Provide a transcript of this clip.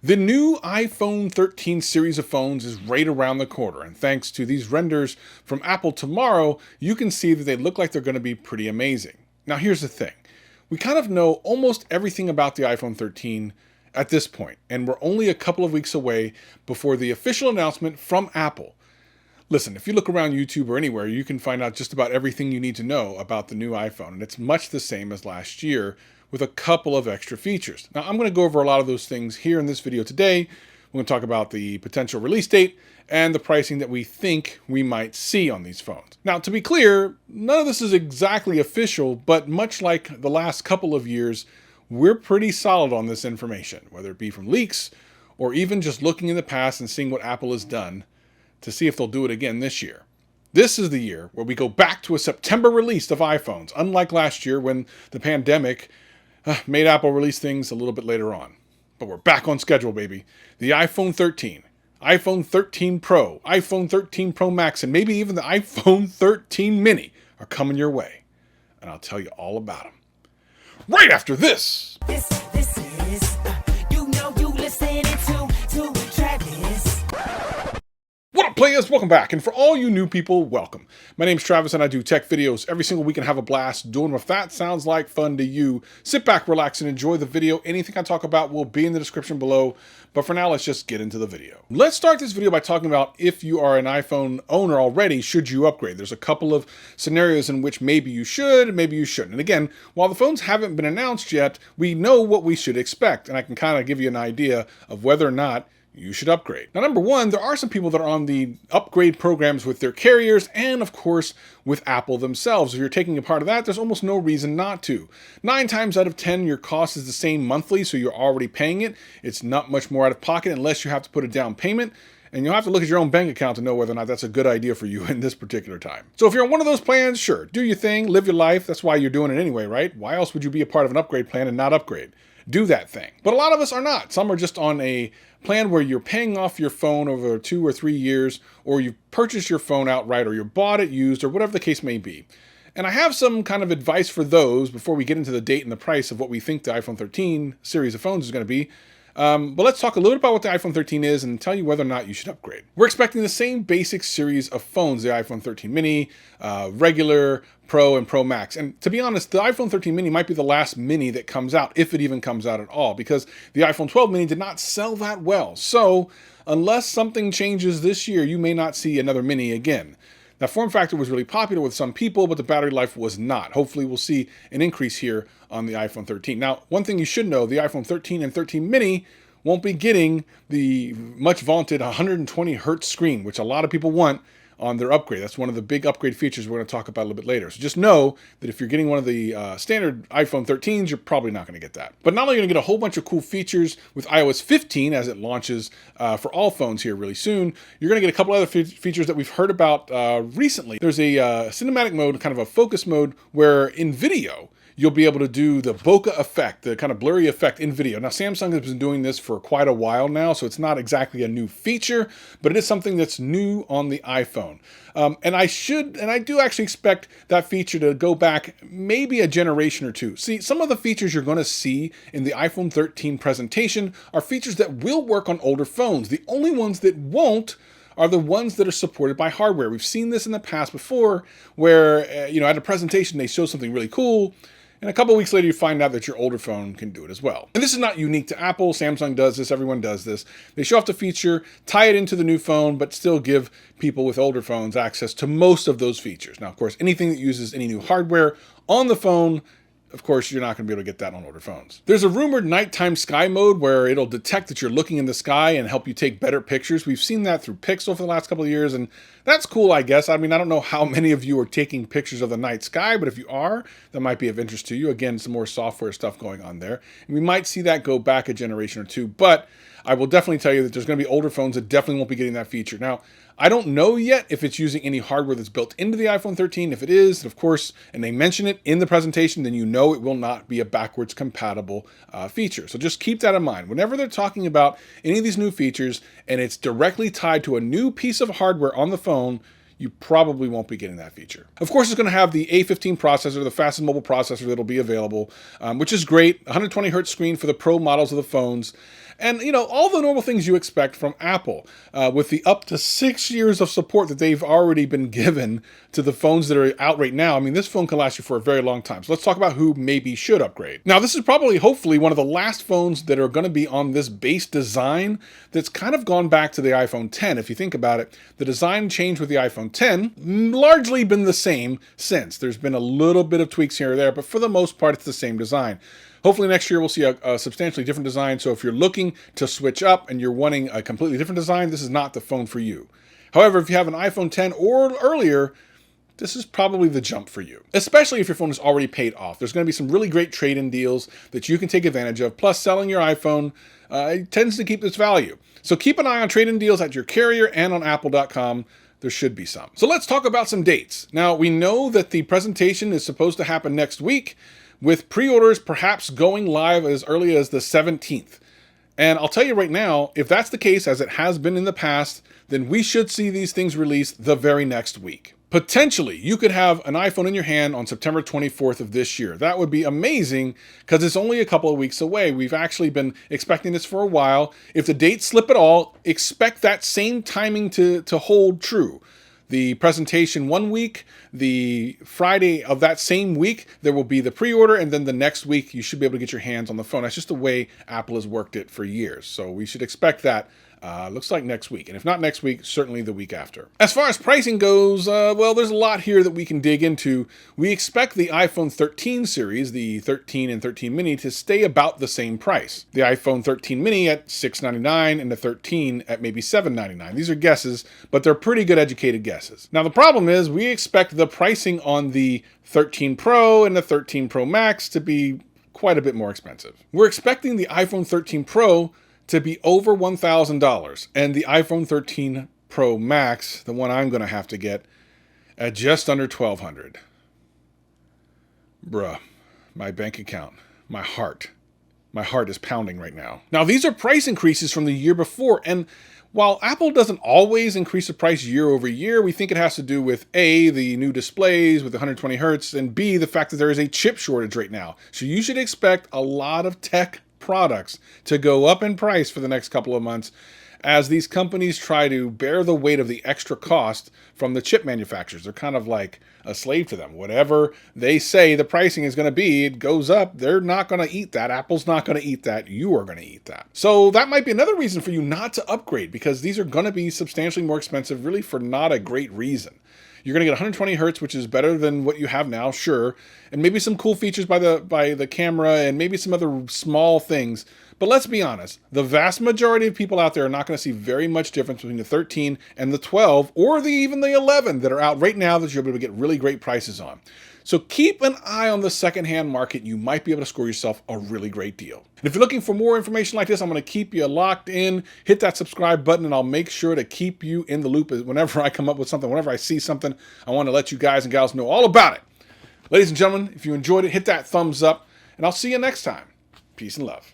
The new iPhone 13 series of phones is right around the corner, and thanks to these renders from Apple tomorrow, you can see that they look like they're going to be pretty amazing. Now here's the thing. We kind of know almost everything about the iPhone 13 at this point, and we're only a couple of weeks away before the official announcement from Apple. Listen, if you look around YouTube or anywhere, you can find out just about everything you need to know about the new iPhone, and it's much the same as last year with a couple of extra features. Now, I'm going to go over a lot of those things here in this video today. We're going to talk about the potential release date and the pricing that we think we might see on these phones. Now, to be clear, none of this is exactly official, but much like the last couple of years, we're pretty solid on this information, whether it be from leaks or even just looking in the past and seeing what Apple has done to see if they'll do it again this year. This is the year where we go back to a September release of iPhones, unlike last year when the pandemic made Apple release things a little bit later on. But we're back on schedule, baby. The iPhone 13, iPhone 13 Pro, iPhone 13 Pro Max, and maybe even the iPhone 13 Mini are coming your way. And I'll tell you all about them right after this. This is, you listening to Travis. What up, players? Welcome back. And for all you new people, welcome. My name's Travis and I do tech videos every single week and have a blast doing what that sounds like fun to you. Sit back, relax, and enjoy the video. Anything I talk about will be in the description below. But for now, let's just get into the video. Let's start this video by talking about if you are an iPhone owner already, should you upgrade? There's a couple of scenarios in which maybe you should, maybe you shouldn't. And again, while the phones haven't been announced yet, we know what we should expect. And I can kind of give you an idea of whether or not you should upgrade. Now, number one, there are some people that are on the upgrade programs with their carriers and, of course, with Apple themselves. If you're taking a part of that, there's almost no reason not to. 9 times out of 10, your cost is the same monthly, so you're already paying it. It's not much more out of pocket unless you have to put a down payment. And you'll have to look at your own bank account to know whether or not that's a good idea for you in this particular time. So if you're on one of those plans, sure, do your thing, live your life. That's why you're doing it anyway, right? Why else would you be a part of an upgrade plan and not upgrade? Do that thing. But a lot of us are not. Some are just on a plan where you're paying off your phone over 2 or 3 years, or you've purchased your phone outright, or you bought it used, or whatever the case may be. And I have some kind of advice for those before we get into the date and the price of what we think the iPhone 13 series of phones is going to be. But let's talk a little bit about what the iPhone 13 is and tell you whether or not you should upgrade. We're expecting the same basic series of phones, the iPhone 13 Mini, regular, Pro, and Pro Max. And to be honest, the iPhone 13 Mini might be the last Mini that comes out, if it even comes out at all, because the iPhone 12 Mini did not sell that well. So unless something changes this year, you may not see another Mini again. That form factor was really popular with some people, but the battery life was not. Hopefully we'll see an increase here on the iPhone 13. Now, one thing you should know, the iPhone 13 and 13 Mini won't be getting the much vaunted 120 hertz screen, which a lot of people want on their upgrade. That's one of the big upgrade features we're going to talk about a little bit later. So just know that if you're getting one of the standard iPhone 13s, you're probably not going to get that. But not only are you going to get a whole bunch of cool features with iOS 15 as it launches for all phones here really soon, you're going to get a couple other features that we've heard about recently. There's a cinematic mode, kind of a focus mode, where in video, you'll be able to do the bokeh effect, the kind of blurry effect in video. Now, Samsung has been doing this for quite a while now, so it's not exactly a new feature, but it is something that's new on the iPhone. And I do actually expect that feature to go back maybe a generation or two. See, some of the features you're going to see in the iPhone 13 presentation are features that will work on older phones. The only ones that won't are the ones that are supported by hardware. We've seen this in the past before where, at a presentation, they show something really cool, and a couple weeks later, you find out that your older phone can do it as well. And this is not unique to Apple. Samsung does this. Everyone does this. They show off the feature, tie it into the new phone, but still give people with older phones access to most of those features. Now, of course, anything that uses any new hardware on the phone, of course, you're not going to be able to get that on older phones. There's a rumored nighttime sky mode where it'll detect that you're looking in the sky and help you take better pictures. We've seen that through Pixel for the last couple of years, and that's cool, I guess. I mean, I don't know how many of you are taking pictures of the night sky, but if you are, that might be of interest to you. Again, some more software stuff going on there. And we might see that go back a generation or two, but I will definitely tell you that there's going to be older phones that definitely won't be getting that feature. Now, I don't know yet if it's using any hardware that's built into the iPhone 13. If it is, of course, and they mention it in the presentation, then you know it will not be a backwards compatible feature. So just keep that in mind. Whenever they're talking about any of these new features and it's directly tied to a new piece of hardware on the phone, you probably won't be getting that feature. Of course, it's going to have the A15 processor, the fastest mobile processor that'll be available, which is great. 120 hertz screen for the Pro models of the phones. And, all the normal things you expect from Apple, with the up to 6 years of support that they've already been given to the phones that are out right now. I mean, this phone can last you for a very long time. So let's talk about who maybe should upgrade. Now, this is probably, hopefully, one of the last phones that are going to be on this base design that's kind of gone back to the iPhone 10. If you think about it, the design change with the iPhone 10 largely been the same since. There's been a little bit of tweaks here or there, but for the most part, it's the same design. Hopefully next year we'll see a substantially different design. So if you're looking to switch up and you're wanting a completely different design, this is not the phone for you. However, if you have an iPhone 10 or earlier, this is probably the jump for you, especially if your phone is already paid off. There's going to be some really great trade-in deals that you can take advantage of. Plus, selling your iPhone tends to keep its value. So keep an eye on trade-in deals at your carrier and on apple.com. There should be some. So let's talk about some dates. Now, we know that the presentation is supposed to happen next week, with pre-orders perhaps going live as early as the 17th. And I'll tell you right now, if that's the case, as it has been in the past, then we should see these things released the very next week. Potentially, you could have an iPhone in your hand on September 24th of this year. That would be amazing because it's only a couple of weeks away. We've actually been expecting this for a while. If the dates slip at all, expect that same timing to hold true. The presentation 1 week, the Friday of that same week, there will be the pre-order, and then the next week you should be able to get your hands on the phone. That's just the way Apple has worked it for years. So we should expect that. Looks like next week. And if not next week, certainly the week after. As far as pricing goes, well, there's a lot here that we can dig into. We expect the iPhone 13 series, the 13 and 13 mini, to stay about the same price. The iPhone 13 mini at $699 and the 13 at maybe $799. These are guesses, but they're pretty good educated guesses. Now, the problem is we expect the pricing on the 13 Pro and the 13 Pro Max to be quite a bit more expensive. We're expecting the iPhone 13 Pro to be over $1,000 and the iPhone 13 Pro Max, the one I'm going to have to get, at just under $1,200. Bruh, my bank account, my heart is pounding right now. Now, these are price increases from the year before, and while Apple doesn't always increase the price year over year, we think it has to do with A, the new displays with 120 hertz, and B, the fact that there is a chip shortage right now. So you should expect a lot of tech products to go up in price for the next couple of months as these companies try to bear the weight of the extra cost from the chip manufacturers. They're kind of like a slave to them. Whatever they say the pricing is going to be, it goes up. They're not going to eat that. Apple's not going to eat that. You are going to eat that. So that might be another reason for you not to upgrade, because these are going to be substantially more expensive, really for not a great reason. You're going to get 120 hertz, which is better than what you have now, sure, and maybe some cool features by the camera and maybe some other small things. But let's be honest, the vast majority of people out there are not going to see very much difference between the 13 and the 12 or even the 11 that are out right now that you'll be able to get really great prices on. So keep an eye on the secondhand market. You might be able to score yourself a really great deal. And if you're looking for more information like this, I'm going to keep you locked in. Hit that subscribe button and I'll make sure to keep you in the loop whenever I come up with something, whenever I see something. I want to let you guys and gals know all about it. Ladies and gentlemen, if you enjoyed it, hit that thumbs up and I'll see you next time. Peace and love.